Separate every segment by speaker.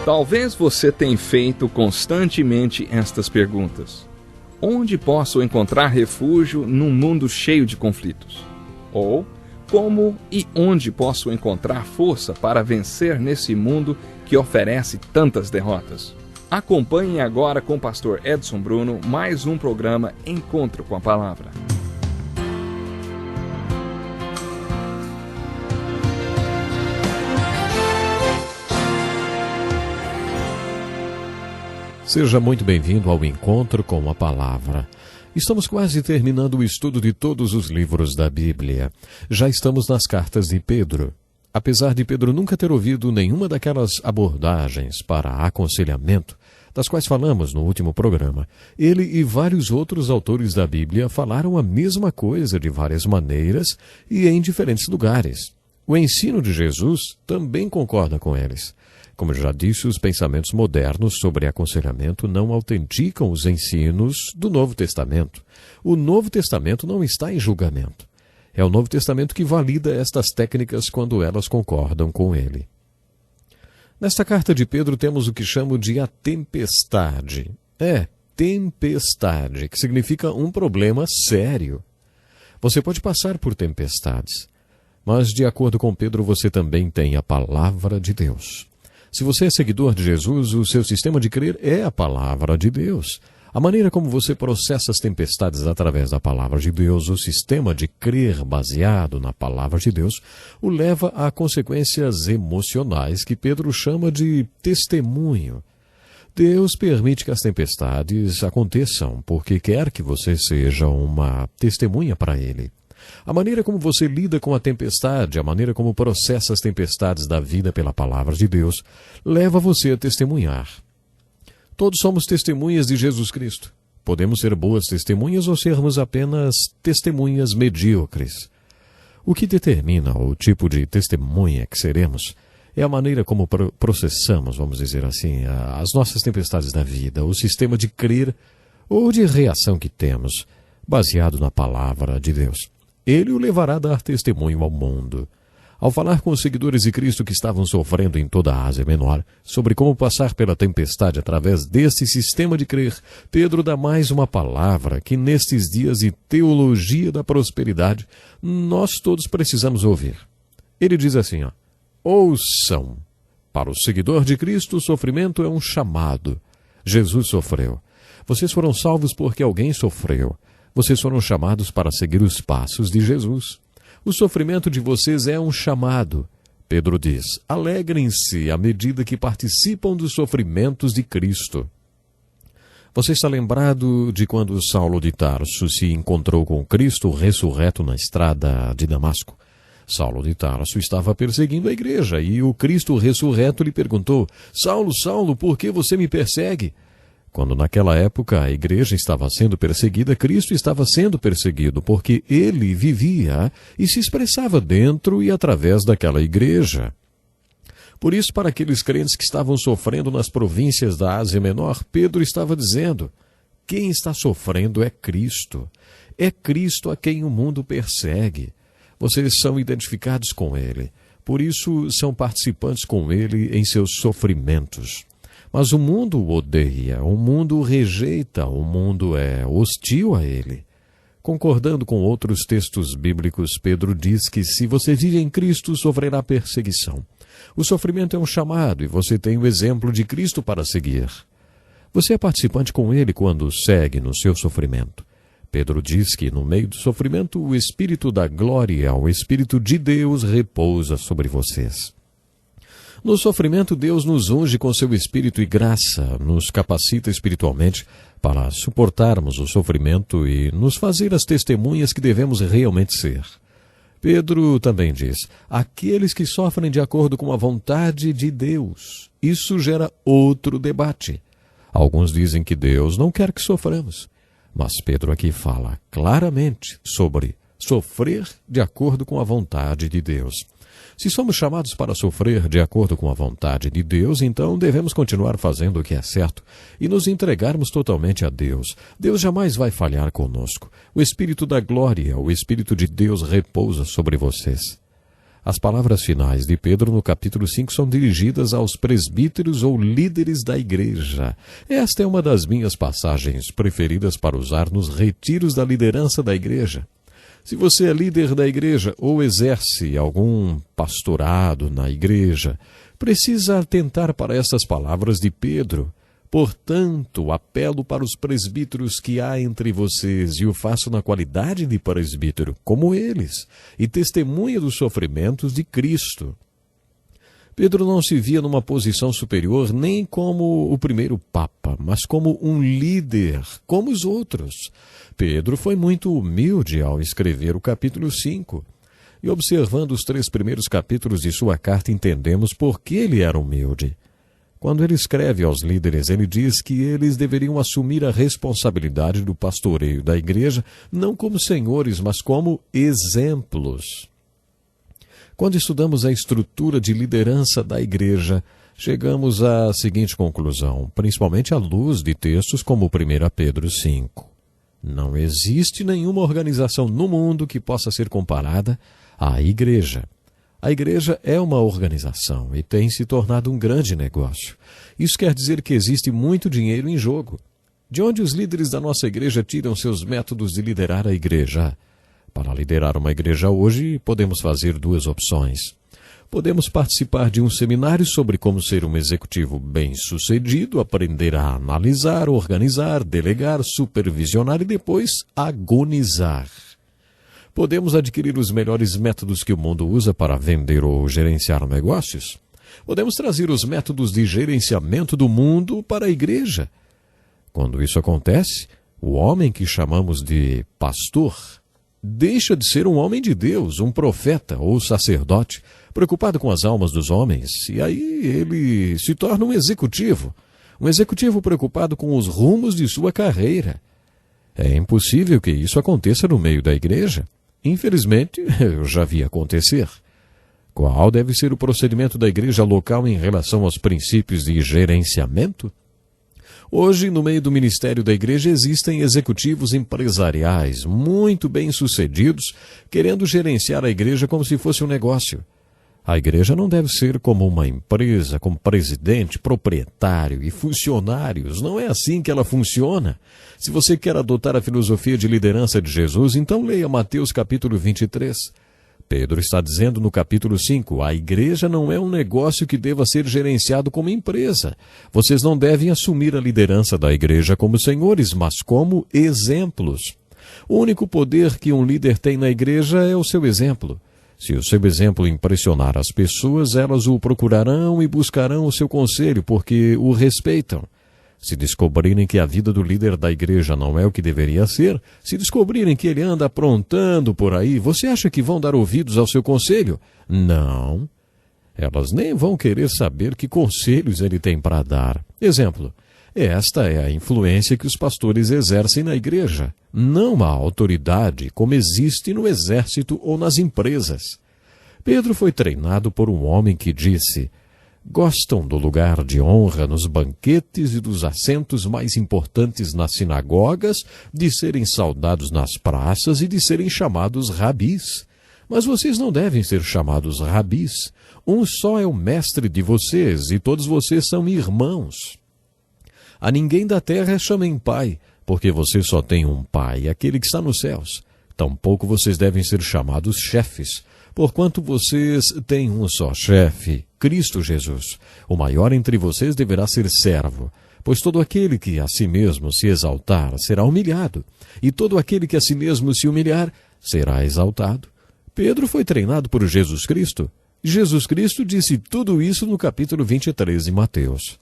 Speaker 1: Talvez você tenha feito constantemente estas perguntas. Onde posso encontrar refúgio num mundo cheio de conflitos? Ou, como e onde posso encontrar força para vencer nesse mundo que oferece tantas derrotas? Acompanhe agora com o pastor Edson Bruno mais um programa Encontro com a Palavra.
Speaker 2: Seja muito bem-vindo ao Encontro com a Palavra. Estamos quase terminando o estudo de todos os livros da Bíblia. Já estamos nas cartas de Pedro. Apesar de Pedro nunca ter ouvido nenhuma daquelas abordagens para aconselhamento, das quais falamos no último programa, ele e vários outros autores da Bíblia falaram a mesma coisa de várias maneiras e em diferentes lugares. O ensino de Jesus também concorda com eles. Como já disse, os pensamentos modernos sobre aconselhamento não autenticam os ensinos do Novo Testamento. O Novo Testamento não está em julgamento. É o Novo Testamento que valida estas técnicas quando elas concordam com ele. Nesta carta de Pedro temos o que chamo de a tempestade. Tempestade, que significa um problema sério. Você pode passar por tempestades, mas de acordo com Pedro você também tem a palavra de Deus. Se você é seguidor de Jesus, o seu sistema de crer é a palavra de Deus. A maneira como você processa as tempestades através da palavra de Deus, o sistema de crer baseado na palavra de Deus, o leva a consequências emocionais que Pedro chama de testemunho. Deus permite que as tempestades aconteçam porque quer que você seja uma testemunha para Ele. A maneira como você lida com a tempestade, a maneira como processa as tempestades da vida pela palavra de Deus, leva você a testemunhar. Todos somos testemunhas de Jesus Cristo. Podemos ser boas testemunhas ou sermos apenas testemunhas medíocres. O que determina o tipo de testemunha que seremos é a maneira como processamos, vamos dizer assim, as nossas tempestades da vida, o sistema de crer ou de reação que temos, baseado na palavra de Deus. Ele o levará a dar testemunho ao mundo. Ao falar com os seguidores de Cristo que estavam sofrendo em toda a Ásia Menor, sobre como passar pela tempestade através deste sistema de crer, Pedro dá mais uma palavra que nestes dias de teologia da prosperidade, nós todos precisamos ouvir. Ele diz assim, ouçam. Para o seguidor de Cristo, o sofrimento é um chamado. Jesus sofreu. Vocês foram salvos porque alguém sofreu. Vocês foram chamados para seguir os passos de Jesus. O sofrimento de vocês é um chamado. Pedro diz, alegrem-se à medida que participam dos sofrimentos de Cristo. Você está lembrado de quando Saulo de Tarso se encontrou com Cristo ressurreto na estrada de Damasco? Saulo de Tarso estava perseguindo a igreja e o Cristo ressurreto lhe perguntou, Saulo, Saulo, por que você me persegue? Quando naquela época a igreja estava sendo perseguida, Cristo estava sendo perseguido, porque ele vivia e se expressava dentro e através daquela igreja. Por isso, para aqueles crentes que estavam sofrendo nas províncias da Ásia Menor, Pedro estava dizendo, quem está sofrendo é Cristo. É Cristo a quem o mundo persegue. Vocês são identificados com ele. Por isso, são participantes com ele em seus sofrimentos. Mas o mundo o odeia, o mundo o rejeita, o mundo é hostil a ele. Concordando com outros textos bíblicos, Pedro diz que se você vive em Cristo, sofrerá perseguição. O sofrimento é um chamado e você tem o exemplo de Cristo para seguir. Você é participante com ele quando segue no seu sofrimento. Pedro diz que no meio do sofrimento, o Espírito da glória, o Espírito de Deus repousa sobre vocês. No sofrimento, Deus nos unge com seu Espírito e graça, nos capacita espiritualmente para suportarmos o sofrimento e nos fazer as testemunhas que devemos realmente ser. Pedro também diz, aqueles que sofrem de acordo com a vontade de Deus. Isso gera outro debate. Alguns dizem que Deus não quer que soframos, mas Pedro aqui fala claramente sobre sofrer de acordo com a vontade de Deus. Se somos chamados para sofrer de acordo com a vontade de Deus, então devemos continuar fazendo o que é certo e nos entregarmos totalmente a Deus. Deus jamais vai falhar conosco. O Espírito da glória, o Espírito de Deus repousa sobre vocês. As palavras finais de Pedro no capítulo 5 são dirigidas aos presbíteros ou líderes da igreja. Esta é uma das minhas passagens preferidas para usar nos retiros da liderança da igreja. Se você é líder da igreja ou exerce algum pastorado na igreja, precisa atentar para estas palavras de Pedro. Portanto, apelo para os presbíteros que há entre vocês, e o faço na qualidade de presbítero, como eles, e testemunha dos sofrimentos de Cristo. Pedro não se via numa posição superior nem como o primeiro papa, mas como um líder, como os outros. Pedro foi muito humilde ao escrever o capítulo 5. E observando os 3 primeiros capítulos de sua carta, entendemos por que ele era humilde. Quando ele escreve aos líderes, ele diz que eles deveriam assumir a responsabilidade do pastoreio da igreja, não como senhores, mas como exemplos. Quando estudamos a estrutura de liderança da igreja, chegamos à seguinte conclusão, principalmente à luz de textos como 1 Pedro 5. Não existe nenhuma organização no mundo que possa ser comparada à igreja. A igreja é uma organização e tem se tornado um grande negócio. Isso quer dizer que existe muito dinheiro em jogo. De onde os líderes da nossa igreja tiram seus métodos de liderar a igreja? Para liderar uma igreja hoje, podemos fazer 2 opções. Podemos participar de um seminário sobre como ser um executivo bem-sucedido, aprender a analisar, organizar, delegar, supervisionar e depois agonizar. Podemos adquirir os melhores métodos que o mundo usa para vender ou gerenciar negócios. Podemos trazer os métodos de gerenciamento do mundo para a igreja. Quando isso acontece, o homem que chamamos de pastor deixa de ser um homem de Deus, um profeta ou sacerdote, preocupado com as almas dos homens, e aí ele se torna um executivo preocupado com os rumos de sua carreira. É impossível que isso aconteça no meio da igreja. Infelizmente, eu já vi acontecer. Qual deve ser o procedimento da igreja local em relação aos princípios de gerenciamento? Hoje, no meio do ministério da igreja, existem executivos empresariais muito bem-sucedidos querendo gerenciar a igreja como se fosse um negócio. A igreja não deve ser como uma empresa, com presidente, proprietário e funcionários. Não é assim que ela funciona. Se você quer adotar a filosofia de liderança de Jesus, então leia Mateus capítulo 23. Pedro está dizendo no capítulo 5, a igreja não é um negócio que deva ser gerenciado como empresa. Vocês não devem assumir a liderança da igreja como senhores, mas como exemplos. O único poder que um líder tem na igreja é o seu exemplo. Se o seu exemplo impressionar as pessoas, elas o procurarão e buscarão o seu conselho, porque o respeitam. Se descobrirem que a vida do líder da igreja não é o que deveria ser, se descobrirem que ele anda aprontando por aí, você acha que vão dar ouvidos ao seu conselho? Não. Elas nem vão querer saber que conselhos ele tem para dar. Exemplo, esta é a influência que os pastores exercem na igreja, não a autoridade como existe no exército ou nas empresas. Pedro foi treinado por um homem que disse: gostam do lugar de honra nos banquetes e dos assentos mais importantes nas sinagogas, de serem saudados nas praças e de serem chamados rabis. Mas vocês não devem ser chamados rabis. Um só é o mestre de vocês e todos vocês são irmãos. A ninguém da terra chamem pai, porque você só tem um pai, aquele que está nos céus. Tampouco vocês devem ser chamados chefes, porquanto vocês têm um só chefe, Cristo Jesus. O maior entre vocês deverá ser servo, pois todo aquele que a si mesmo se exaltar será humilhado, e todo aquele que a si mesmo se humilhar será exaltado. Pedro foi treinado por Jesus Cristo. Jesus Cristo disse tudo isso no capítulo 23 de Mateus.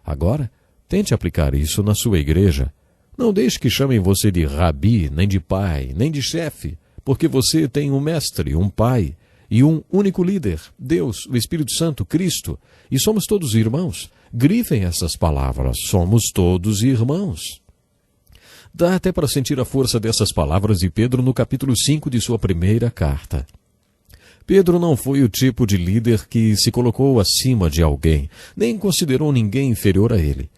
Speaker 2: Agora, tente aplicar isso na sua igreja. Não deixe que chamem você de rabi, nem de pai, nem de chefe, porque você tem um mestre, um pai e um único líder, Deus, o Espírito Santo, Cristo, e somos todos irmãos. Grifem essas palavras, somos todos irmãos. Dá até para sentir a força dessas palavras de Pedro no capítulo 5 de sua primeira carta. Pedro não foi o tipo de líder que se colocou acima de alguém, nem considerou ninguém inferior a ele.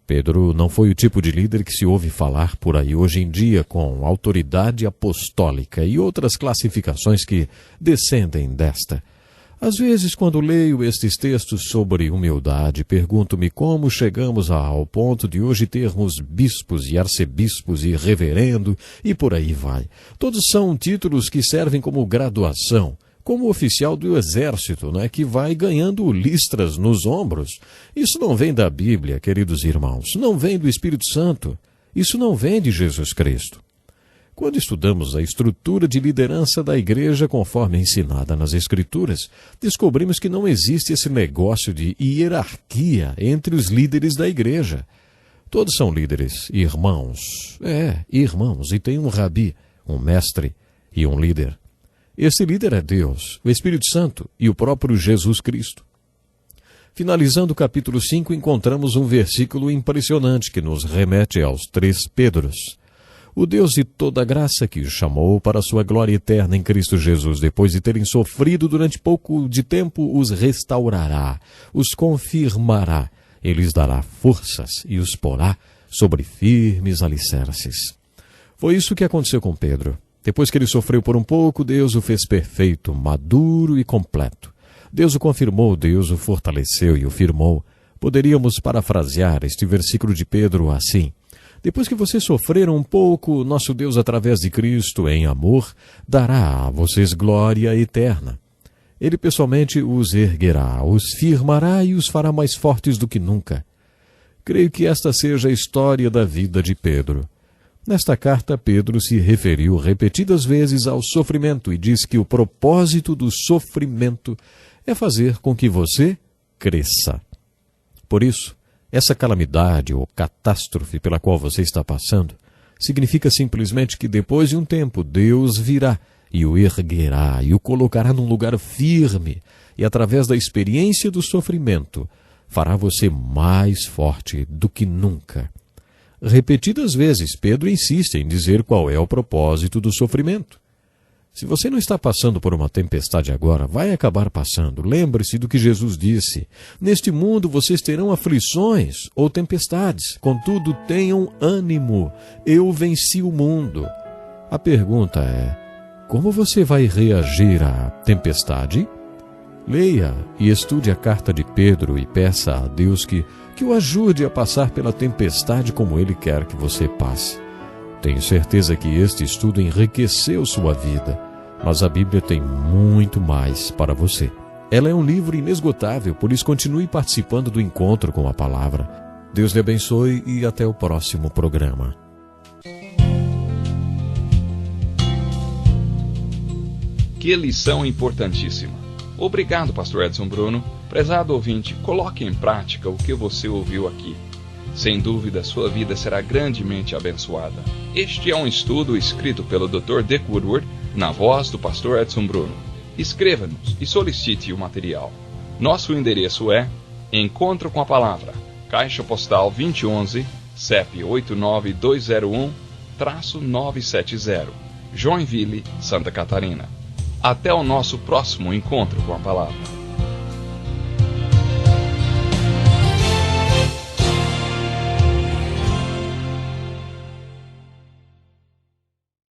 Speaker 2: Pedro não foi o tipo de líder que se ouve falar por aí hoje em dia com autoridade apostólica e outras classificações que descendem desta. Às vezes, quando leio estes textos sobre humildade, pergunto-me como chegamos ao ponto de hoje termos bispos e arcebispos e reverendo e por aí vai. Todos são títulos que servem como graduação, como oficial do exército, que vai ganhando listras nos ombros. Isso não vem da Bíblia, queridos irmãos, não vem do Espírito Santo, isso não vem de Jesus Cristo. Quando estudamos a estrutura de liderança da igreja conforme ensinada nas Escrituras, descobrimos que não existe esse negócio de hierarquia entre os líderes da igreja. Todos são líderes, irmãos. Irmãos, e tem um rabi, um mestre e um líder. Esse líder é Deus, o Espírito Santo e o próprio Jesus Cristo. Finalizando o capítulo 5, encontramos um versículo impressionante que nos remete aos 3 Pedros. O Deus de toda graça que os chamou para a sua glória eterna em Cristo Jesus, depois de terem sofrido durante pouco de tempo, os restaurará, os confirmará, ele lhes dará forças e os porá sobre firmes alicerces. Foi isso que aconteceu com Pedro. Depois que ele sofreu por um pouco, Deus o fez perfeito, maduro e completo. Deus o confirmou, Deus o fortaleceu e o firmou. Poderíamos parafrasear este versículo de Pedro assim: depois que vocês sofreram um pouco, nosso Deus, através de Cristo, em amor, dará a vocês glória eterna. Ele pessoalmente os erguerá, os firmará e os fará mais fortes do que nunca. Creio que esta seja a história da vida de Pedro. Nesta carta, Pedro se referiu repetidas vezes ao sofrimento e diz que o propósito do sofrimento é fazer com que você cresça. Por isso, essa calamidade ou catástrofe pela qual você está passando significa simplesmente que depois de um tempo Deus virá e o erguerá e o colocará num lugar firme e através da experiência do sofrimento fará você mais forte do que nunca. Repetidas vezes Pedro insiste em dizer qual é o propósito do sofrimento. Se você não está passando por uma tempestade agora, vai acabar passando. Lembre-se do que Jesus disse: neste mundo vocês terão aflições ou tempestades, contudo tenham ânimo, eu venci o mundo. A pergunta é: como você vai reagir à tempestade? Leia e estude a carta de Pedro e peça a Deus que o ajude a passar pela tempestade como Ele quer que você passe. Tenho certeza que este estudo enriqueceu sua vida, mas a Bíblia tem muito mais para você. Ela é um livro inesgotável, por isso continue participando do encontro com a palavra. Deus lhe abençoe e até o próximo programa.
Speaker 1: Que lição importantíssima. Obrigado, pastor Edson Bruno. Prezado ouvinte, coloque em prática o que você ouviu aqui. Sem dúvida, sua vida será grandemente abençoada. Este é um estudo escrito pelo Dr. Dick Woodward, na voz do pastor Edson Bruno. Escreva-nos e solicite o material. Nosso endereço é Encontro com a Palavra, Caixa Postal 2011, CEP 89201-970, Joinville, Santa Catarina. Até o nosso próximo Encontro com a Palavra.